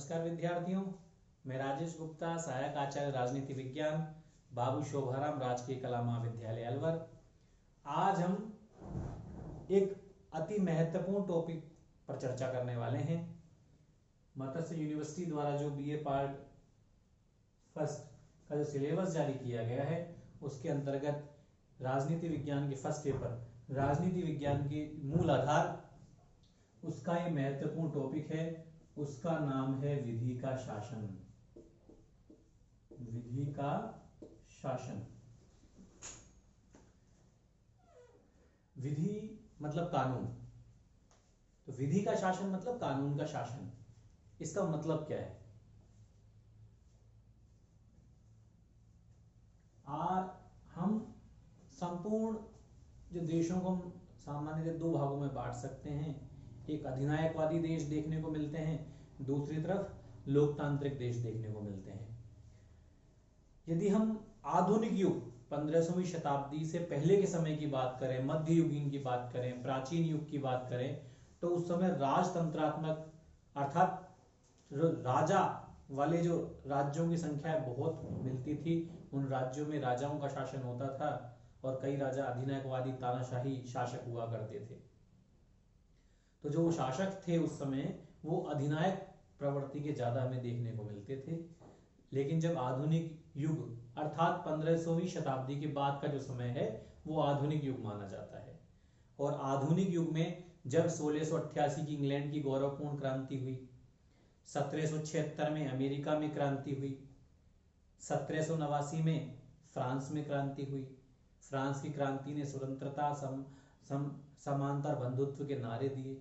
नमस्कार विद्यार्थियों, मैं राजेश गुप्ता, सहायक आचार्य राजनीति विज्ञान, बाबू शोभाराम राजकीय कला महाविद्यालय अलवर। आज हम एक अति महत्वपूर्ण टॉपिक पर चर्चा करने वाले हैं। मत्स्य यूनिवर्सिटी द्वारा जो बीए पार्ट फर्स्ट का जो सिलेबस जारी किया गया है, उसके अंतर्गत राजनीति विज्ञान के फर्स्ट पेपर राजनीति विज्ञान के मूल आधार, उसका ये महत्वपूर्ण टॉपिक है। उसका नाम है विधि का शासन। विधि का शासन। विधि मतलब कानून, तो विधि का शासन मतलब कानून का शासन। इसका मतलब क्या है? हम संपूर्ण जो देशों को हम सामान्यतः दो भागों में बांट सकते हैं। एक अधिनायकवादी देश देखने को मिलते हैं, दूसरी तरफ लोकतांत्रिक देश देखने को मिलते हैं। यदि हम आधुनिक युग 15वीं शताब्दी से पहले के समय की बात करें, मध्ययुगीन की बात करें, प्राचीन युग की बात करें, तो उस समय राजतंत्रात्मक अर्थात राजा वाले जो राज्यों की संख्या बहुत मिलती थी, उन राज्यों में राजाओं का शासन होता था और कई राजा अधिनायकवादी तानाशाही शासक हुआ करते थे। तो जो शासक थे उस समय, वो अधिनायक प्रवृत्ति के ज्यादा हमें देखने को मिलते थे। लेकिन जब आधुनिक युग अर्थात 15वीं शताब्दी के बाद का जो समय है, वो आधुनिक युग माना जाता है। और आधुनिक युग में जब 1688 की इंग्लैंड की गौरवपूर्ण क्रांति हुई, 1776 में अमेरिका में क्रांति हुई, 1789 में फ्रांस में क्रांति हुई। फ्रांस की क्रांति ने स्वतंत्रता, समानता, बंधुत्व के नारे दिए।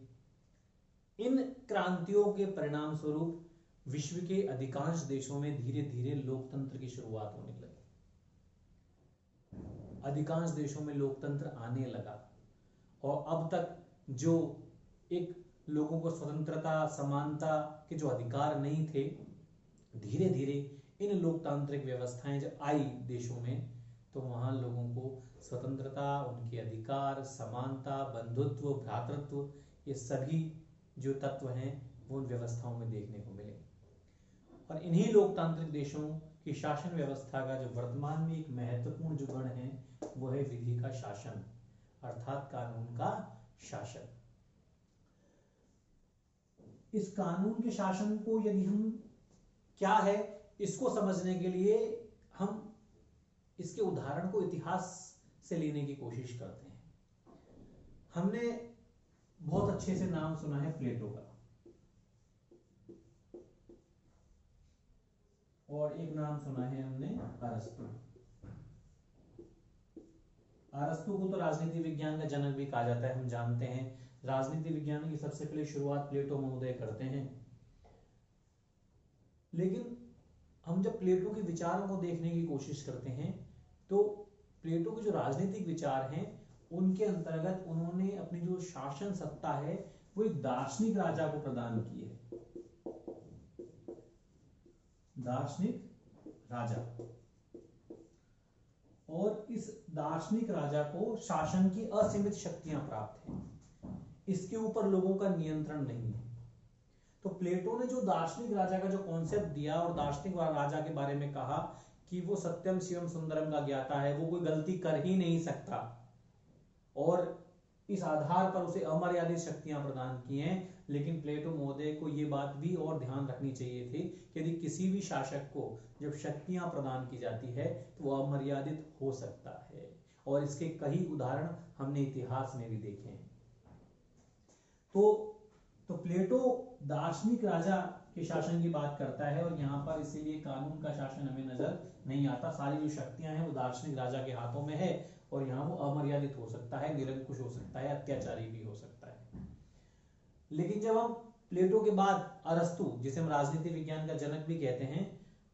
इन क्रांतियों के परिणाम स्वरूप विश्व के अधिकांश देशों में धीरे धीरे लोकतंत्र की शुरुआत होने लगी। अधिकांश देशों में लोकतंत्र आने लगा और अब तक जो एक लोगों को स्वतंत्रता, समानता के जो अधिकार नहीं थे, धीरे धीरे इन लोकतांत्रिक व्यवस्थाएं जब आई देशों में, तो वहां लोगों को स्वतंत्रता, उनके अधिकार, समानता, बंधुत्व, भ्रातृत्व, ये सभी जो तत्व हैं वो उन व्यवस्थाओं में देखने को मिले। और इन्हीं लोकतांत्रिक देशों की शासन व्यवस्था का जो वर्तमान में एक महत्वपूर्ण जो गण है, वो है विधि का शासन अर्थात कानून का शासन। इस कानून के शासन को यदि हम क्या है, इसको समझने के लिए हम इसके उदाहरण को इतिहास से लेने की कोशिश करते हैं। हमने बहुत अच्छे से नाम सुना है प्लेटो का, और एक नाम सुना है हमने अरस्तु। अरस्तु को तो राजनीति विज्ञान का जनक भी कहा जाता है। हम जानते हैं राजनीति विज्ञान की सबसे पहले शुरुआत प्लेटो महोदय करते हैं। लेकिन हम जब प्लेटो के विचारों को देखने की कोशिश करते हैं, तो प्लेटो के जो राजनीतिक विचार हैं, उनके अंतर्गत उन्होंने अपनी जो शासन सत्ता है वो एक दार्शनिक राजा को प्रदान की है। दार्शनिक राजा, और इस दार्शनिक राजा को शासन की असीमित शक्तियां प्राप्त हैं। इसके ऊपर लोगों का नियंत्रण नहीं है। तो प्लेटो ने जो दार्शनिक राजा का जो कॉन्सेप्ट दिया और दार्शनिक राजा के बारे में कहा कि वो सत्यम शिवम सुंदरम का ज्ञाता है, वो कोई गलती कर ही नहीं सकता, और इस आधार पर उसे अमर्यादित शक्तियां प्रदान की हैं। लेकिन प्लेटो महोदय को यह बात भी और ध्यान रखनी चाहिए थी कि यदि किसी भी शासक को जब शक्तियां प्रदान की जाती है तो वो अमर्यादित हो सकता है, और इसके कई उदाहरण हमने इतिहास में भी देखे हैं। तो प्लेटो दार्शनिक राजा के शासन की बात करता है, और यहाँ पर इसीलिए कानून का शासन हमें नजर नहीं आता। सारी जो शक्तियां हैं वो दार्शनिक राजा के हाथों में है, और यहाँ वो अमर्यादित हो सकता है, निरंकुश हो सकता है, अत्याचारी भी हो सकता है। लेकिन जब हम प्लेटो के बाद अरस्तु, जिसे हम राजनीति विज्ञान का जनक भी कहते हैं,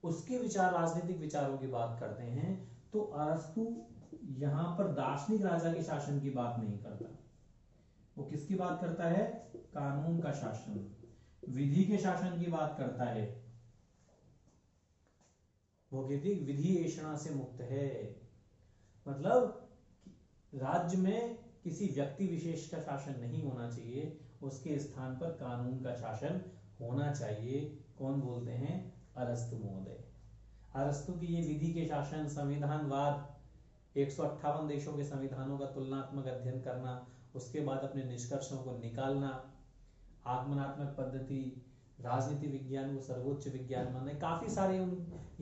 उसके विचार, राजनीतिक विचारों की बात करते हैं, तो अरस्तु यहाँ पर दार्शनिक राजा के शासन की बात नहीं करता। वो किसकी बात करता है? कानून का शासन, विधि के शासन की बात करता है। वो कहती विधि ऐषणा से मुक्त है, मतलब राज्य में किसी व्यक्ति विशेष का शासन नहीं होना चाहिए, उसके स्थान पर कानून का शासन होना चाहिए। कौन बोलते हैं? अरस्तु महोदय। अरस्तु की ये विधि के शासन, संविधानवाद, 158 देशों के संविधानों का तुलनात्मक अध्ययन करना, उसके बाद अपने निष्कर्षों को निकालना, आगमनात्मक पद्धति, राजनीति विज्ञान को सर्वोच्च विज्ञान मानना, काफी सारे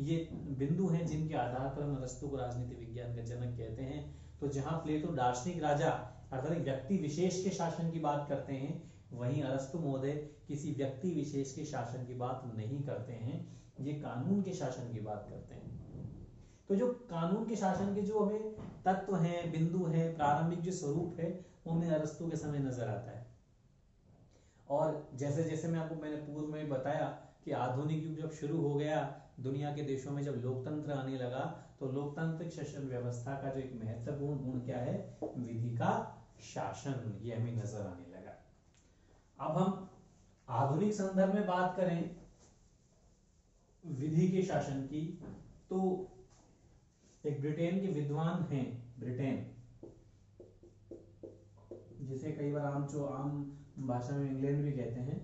ये बिंदु हैं जिनके आधार पर हम अरस्तु को राजनीति विज्ञान का जनक कहते हैं। तो जहां प्लेटो दार्शनिक राजा अर्थात एक व्यक्ति विशेष के शासन की बात करते हैं, वहीं अरस्तु महोदय किसी व्यक्ति विशेष के शासन की बात नहीं करते हैं, ये कानून के शासन की बात करते हैं। तो जो कानून के शासन के जो हमें तत्व हैं, बिंदु हैं, प्रारंभिक जो स्वरूप है, वो हमें अरस्तु के समय नजर आता है। और जैसे जैसे मैंने पूर्व में बताया कि आधुनिक युग जब शुरू हो गया, दुनिया के देशों में जब लोकतंत्र आने लगा, तो लोकतांत्रिक शासन व्यवस्था का जो एक महत्वपूर्ण गुण क्या है? विधि का शासन, ये हमें नजर आने लगा। अब हम आधुनिक संदर्भ में बात करें विधि के शासन की, तो एक ब्रिटेन के विद्वान हैं, ब्रिटेन, जिसे कई बार आम भाषा में इंग्लैंड भी कहते हैं,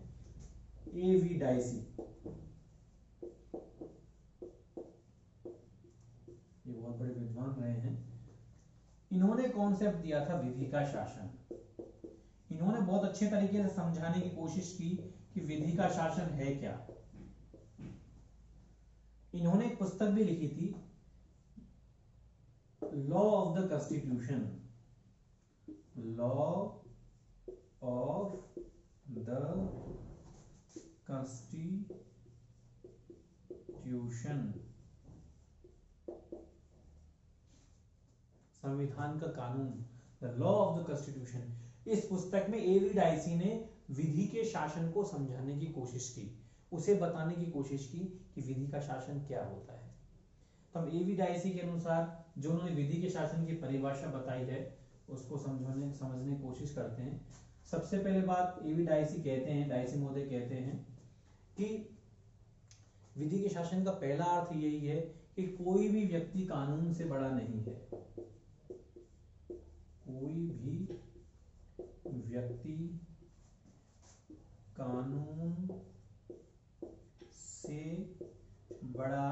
A.V. डाइसी। ये बहुत बड़े विद्वान रहे हैं। इन्होंने कॉन्सेप्ट दिया था विधि का शासन। इन्होंने बहुत अच्छे तरीके से समझाने की कोशिश की कि विधि का शासन है क्या। इन्होंने एक पुस्तक भी लिखी थी, law of the constitution, law of the constitution, संविधान का कानून, the law of the constitution. इस पुस्तक में A.V. डाइसी ने विधि के शासन को समझाने की कोशिश की, उसे बताने की कोशिश की कि विधि का शासन क्या होता है। तो हम A.V. डाइसी के अनुसार जो उन्होंने विधि के शासन की परिभाषा बताई है, उसको समझने की कोशिश करते हैं। सबसे पहले बात A.V. डाइसी कहते हैं, डाइसी महोदय कहते हैं कि विधि के शासन का पहला अर्थ यही है कि कोई भी व्यक्ति कानून से बड़ा नहीं है। कोई भी व्यक्ति कानून से बड़ा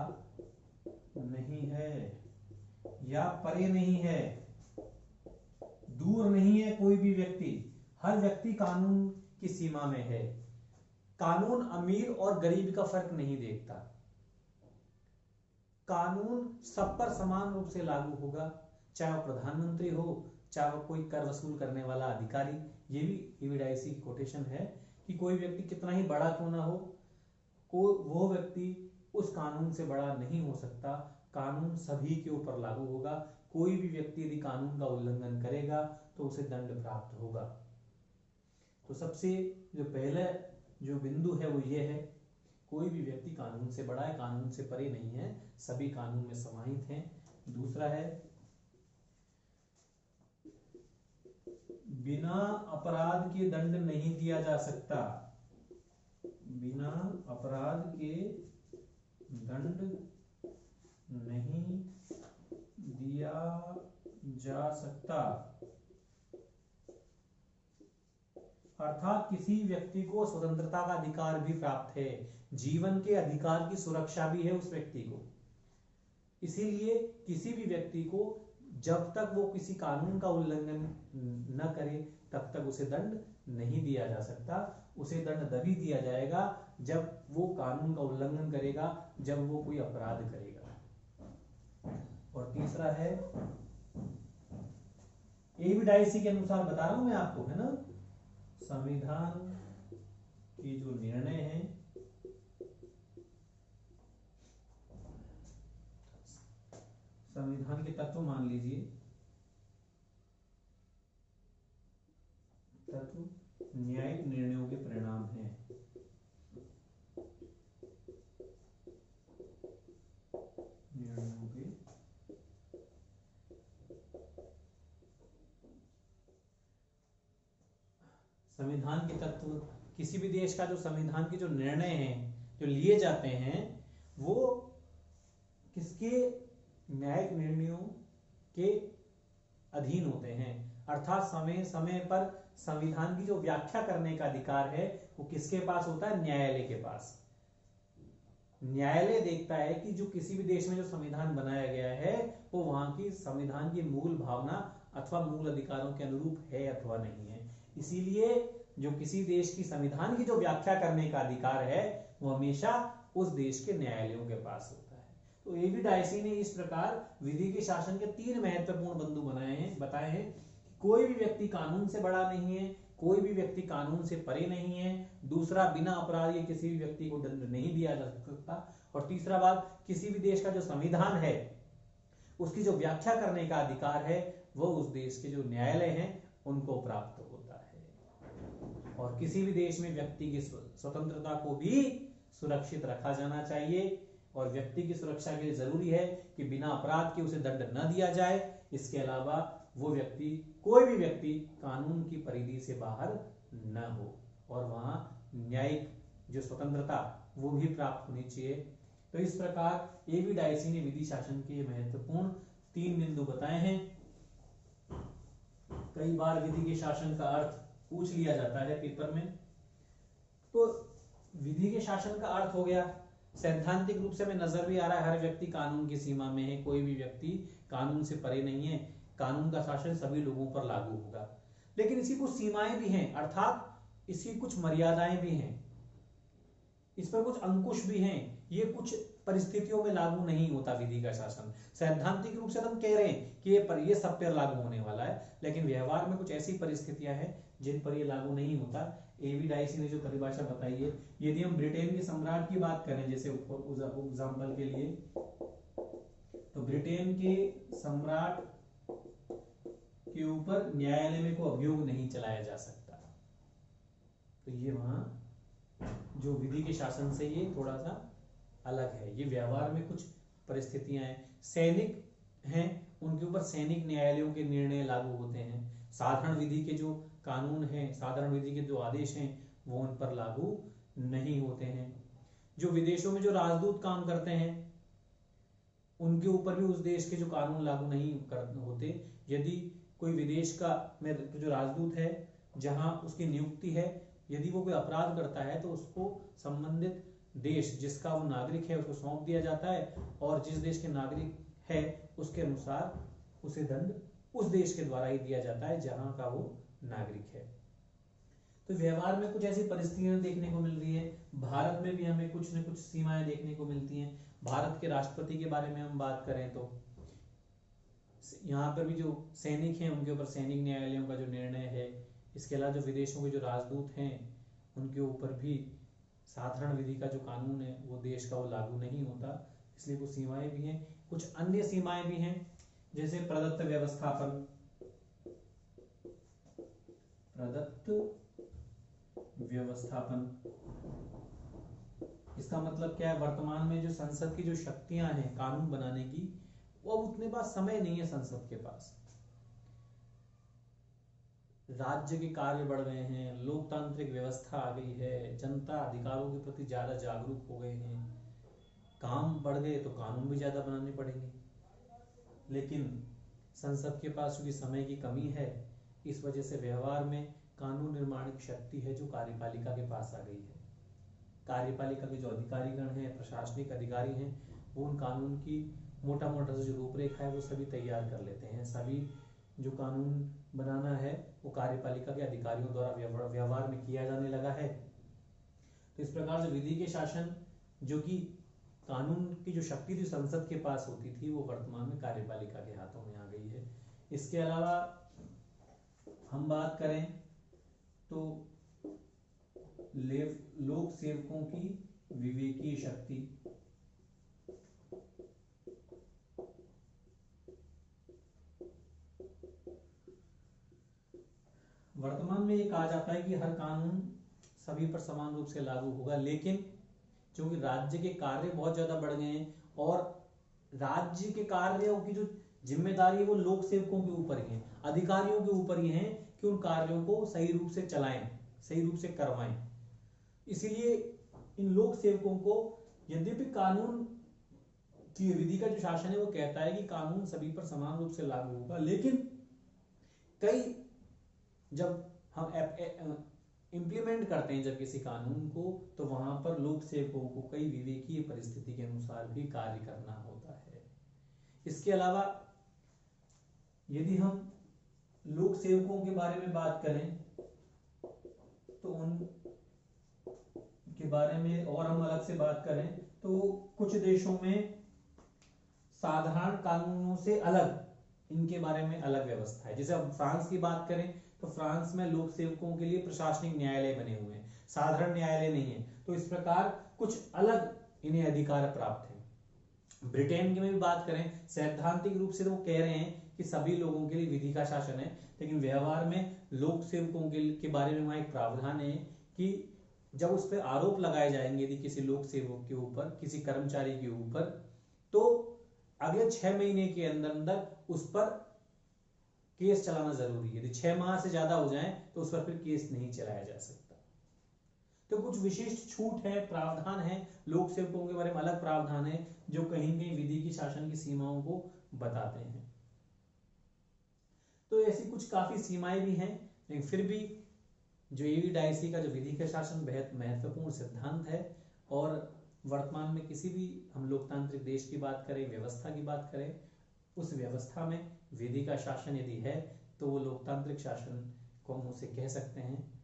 नहीं है या परे नहीं है, दूर नहीं है कोई भी व्यक्ति। हर व्यक्ति कानून की सीमा में है। कानून अमीर और गरीब का फर्क नहीं देखता। कानून सब पर समान रूप से लागू होगा, चाहे वो प्रधानमंत्री हो, चाहे वो कोई कर वसूल करने वाला अधिकारी। ये भी A.V. डाइसी की कोटेशन है कि कोई व्यक्ति कितना ही बड़ा क्यों ना हो, वो व्यक्ति उस कानून से बड़ा नहीं हो सकता। कानून सभी के ऊपर लागू होगा। कोई भी व्यक्ति यदि कानून का उल्लंघन करेगा तो उसे दंड प्राप्त होगा। तो सबसे जो पहला जो बिंदु है वो ये है, कोई भी व्यक्ति कानून से बड़ा है, कानून से परे नहीं है, सभी कानून में समाहित हैं। दूसरा है, बिना अपराध के दंड नहीं दिया जा सकता। बिना अपराध के दंड नहीं दिया जा सकता, अर्थात किसी व्यक्ति को स्वतंत्रता का अधिकार भी प्राप्त है, जीवन के अधिकार की सुरक्षा भी है उस व्यक्ति को। इसीलिए किसी भी व्यक्ति को जब तक वो किसी कानून का उल्लंघन न करे तब तक उसे दंड नहीं दिया जा सकता। उसे दंड तभी दिया जाएगा जब वो कानून का उल्लंघन करेगा, जब वो कोई अपराध करेगा। और तीसरा है, A.V. डाइसी के अनुसार बता रहा हूं मैं आपको, है ना, संविधान की जो निर्णय है, संविधान के तत्व मान लीजिए, तत्व न्यायिक निर्णयों के परिणाम हैं। संविधान के तत्व, किसी भी देश का जो संविधान के जो निर्णय हैं जो लिए जाते हैं, वो किसके न्यायिक निर्णयों के अधीन होते हैं। अर्थात समय समय पर संविधान की जो व्याख्या करने का अधिकार है वो किसके पास होता है? न्यायालय के पास। न्यायालय देखता है कि जो किसी भी देश में जो संविधान बनाया गया है वो वहां की संविधान की मूल भावना अथवा मूल अधिकारों के अनुरूप है अथवा नहीं है। इसीलिए जो किसी देश की संविधान की जो व्याख्या करने का अधिकार है वो हमेशा उस देश के न्यायालयों के पास होता है। तो एबी डायसी ने इस प्रकार विधि के शासन के 3 महत्वपूर्ण बिंदु बताए हैं। कोई भी व्यक्ति कानून से बड़ा नहीं है, कोई भी व्यक्ति कानून से परे नहीं है। दूसरा, बिना अपराध के किसी भी व्यक्ति को दंड नहीं दिया जा सकता। और तीसरा बात, किसी भी देश का जो संविधान है उसकी जो व्याख्या करने का अधिकार है वो उस देश के जो न्यायालय हैं उनको प्राप्त होता है। और किसी भी देश में व्यक्ति की स्वतंत्रता को भी सुरक्षित रखा जाना चाहिए और व्यक्ति की सुरक्षा के लिए जरूरी है कि बिना अपराध के उसे दंड न दिया जाए। इसके अलावा वो व्यक्ति, कोई भी व्यक्ति कानून की परिधि से बाहर न हो और वहां न्यायिक जो स्वतंत्रता वो भी प्राप्त होनी चाहिए। तो इस प्रकार एबी डायसी ने विधि शासन के महत्वपूर्ण 3 बिंदु बताए हैं। कई बार विधि के शासन का अर्थ पूछ लिया जाता है पेपर में। तो विधि के शासन का अर्थ हो गया, सैद्धांतिक रूप से हमें नजर भी आ रहा है हर व्यक्ति कानून की सीमा में है, कोई भी व्यक्ति कानून से परे नहीं है, कानून का शासन सभी लोगों पर लागू होगा। लेकिन इसकी कुछ सीमाएं भी हैं, अर्थात इसकी कुछ मर्यादाएं भी हैं, इस पर कुछ अंकुश भी हैं। ये कुछ परिस्थितियों में लागू नहीं होता विधि का शासन। सैद्धांतिक रूप से हम कह रहे हैं कि ये सब पर लागू होने वाला है, लेकिन व्यवहार में कुछ ऐसी परिस्थितियां हैं जिन पर ये लागू नहीं होता। एबी डायसी ने जो परिभाषा बताई है, यदि हम ब्रिटेन के सम्राट की बात करें जैसे एग्जाम्पल के लिए, तो ब्रिटेन के सम्राट के ऊपर न्यायालय में कोई अभियोग नहीं चलाया जा सकता। तो ये वहां जो विधि के शासन से ये थोड़ा सा अलग है। ये व्यवहार में कुछ परिस्थितियां हैं। सैनिक हैं, उनके ऊपर सैनिक न्यायालयों के निर्णय लागू होते हैं। साधारण विधि के जो कानून हैं, साधारण विधि के जो आदेश हैं वो उन पर लागू नहीं होते हैं। जो विदेशों में जो राजदूत काम करते हैं उनके ऊपर भी उस देश के जो कानून लागू नहीं होते। यदि कोई विदेश का जो राजदूत है जहां उसकी नियुक्ति है, यदि वो कोई अपराध करता है तो उसको संबंधित देश जिसका वो नागरिक है उसको सौंप दिया जाता है और जिस देश के नागरिक है उसके अनुसार उसे दंड उस देश के द्वारा ही दिया जाता है जहां का वो नागरिक है। तो व्यवहार में कुछ ऐसी परिस्थितियां देखने को मिल रही है। भारत में भी हमें कुछ न कुछ सीमाएं देखने को मिलती हैं। भारत के राष्ट्रपति के बारे में हम बात करें तो यहाँ पर भी जो सैनिक हैं उनके ऊपर सैनिक न्यायालयों का जो निर्णय है। इसके अलावा जो विदेशों के जो राजदूत हैं उनके ऊपर भी साधारण विधि का जो कानून है वो देश का वो लागू नहीं होता, इसलिए कुछ सीमाएं भी हैं। कुछ अन्य सीमाएं भी हैं जैसे प्रदत्त व्यवस्थापन। इसका मतलब क्या है? वर्तमान में जो संसद की जो शक्तियां हैं कानून बनाने की, वो अब उतने पास समय नहीं है संसद के पास। राज्य के कार्य बढ़ गए हैं, लोकतांत्रिक व्यवस्था आ गई है, जनता अधिकारों के प्रति ज्यादा जागरूक हो गए हैं, काम बढ़ गए तो कानून भी ज्यादा बनाने पड़ेंगे। लेकिन संसद के पास चूंकि समय की कमी है, इस वजह से व्यवहार में कानून निर्माण की शक्ति है जो कार्यपालिका के पास आ गई है। कार्यपालिका के जो अधिकारीगण हैं, प्रशासनिक अधिकारी हैं, वो उन कानून की मोटा मोटा जो रूपरेखा है वो सभी तैयार कर लेते हैं। सभी जो कानून बनाना है वो कार्यपालिका के अधिकारियों द्वारा व्यवहार में किया जाने लगा है। तो इस प्रकार जो विधि के शासन, जो कि कानून की जो शक्ति जो संसद के पास होती थी, वो वर्तमान में कार्यपालिका के हाथों में आ गई है। इसके अलावा हम बात करें तो लोक सेवकों की विवेकीय शक्ति। वर्तमान में ये कहा जाता है कि हर कानून सभी पर समान रूप से लागू होगा, लेकिन क्योंकि राज्य के कार्य बहुत ज्यादा बढ़ गए हैं और राज्य के कार्यों की जो जिम्मेदारी है वो लोक सेवकों के ऊपर ही है, अधिकारियों के ऊपर ही है कि उन कार्यों को सही रूप से चलाएं, सही रूप से करवाएं। इसीलिए इन लोक सेवकों को, यद्यपि कानून की विधि का जो शासन है वो कहता है कि कानून सभी पर समान रूप से लागू होगा, लेकिन कई जब हम इम्प्लीमेंट करते हैं जब किसी कानून को, तो वहां पर लोक सेवकों को कई विवेकीय परिस्थिति के अनुसार भी कार्य करना होता है। इसके अलावा यदि हम लोक सेवकों के बारे में बात करें तो उन के बारे में और हम अलग से बात करें तो कुछ देशों में साधारण कानूनों से अलग इनके बारे में अलग व्यवस्था है। जैसे अब फ्रांस की बात करें तो फ्रांस में लोक सेवकों के लिए प्रशासनिक न्यायालय बने हुए हैं, साधारण न्यायालय नहीं है। तो इस प्रकार कुछ अलग इन्हें अधिकार प्राप्त है। ब्रिटेन की में भी बात करें, सैद्धांतिक रूप से तो वो कह रहे हैं कि सभी लोगों के लिए विधि का शासन है, लेकिन व्यवहार में लोक सेवकों के बारे में वहां एक प्रावधान है कि जब उस पर आरोप लगाए जाएंगे यदि किसी लोक सेवक के ऊपर, किसी कर्मचारी के ऊपर, तो अगले 6 महीने के अंदर अंदर उस पर केस चलाना जरूरी है। यदि 6 माह से ज्यादा हो जाए तो उस पर फिर केस नहीं चलाया जा सकता। तो कुछ विशिष्ट छूट है, प्रावधान है, लोक सेवकों के बारे में अलग प्रावधान है जो कहीं कहीं विधि की शासन की सीमाओं को बताते हैं। तो ऐसी कुछ काफी सीमाएं भी हैं, लेकिन फिर भी जो एवी डाइसी का जो विधि का शासन बेहद महत्वपूर्ण सिद्धांत है, और वर्तमान में किसी भी हम लोकतांत्रिक देश की बात करें, व्यवस्था की बात करें, उस व्यवस्था में विधि का शासन यदि है तो वो लोकतांत्रिक शासन को हम उसे कह सकते हैं।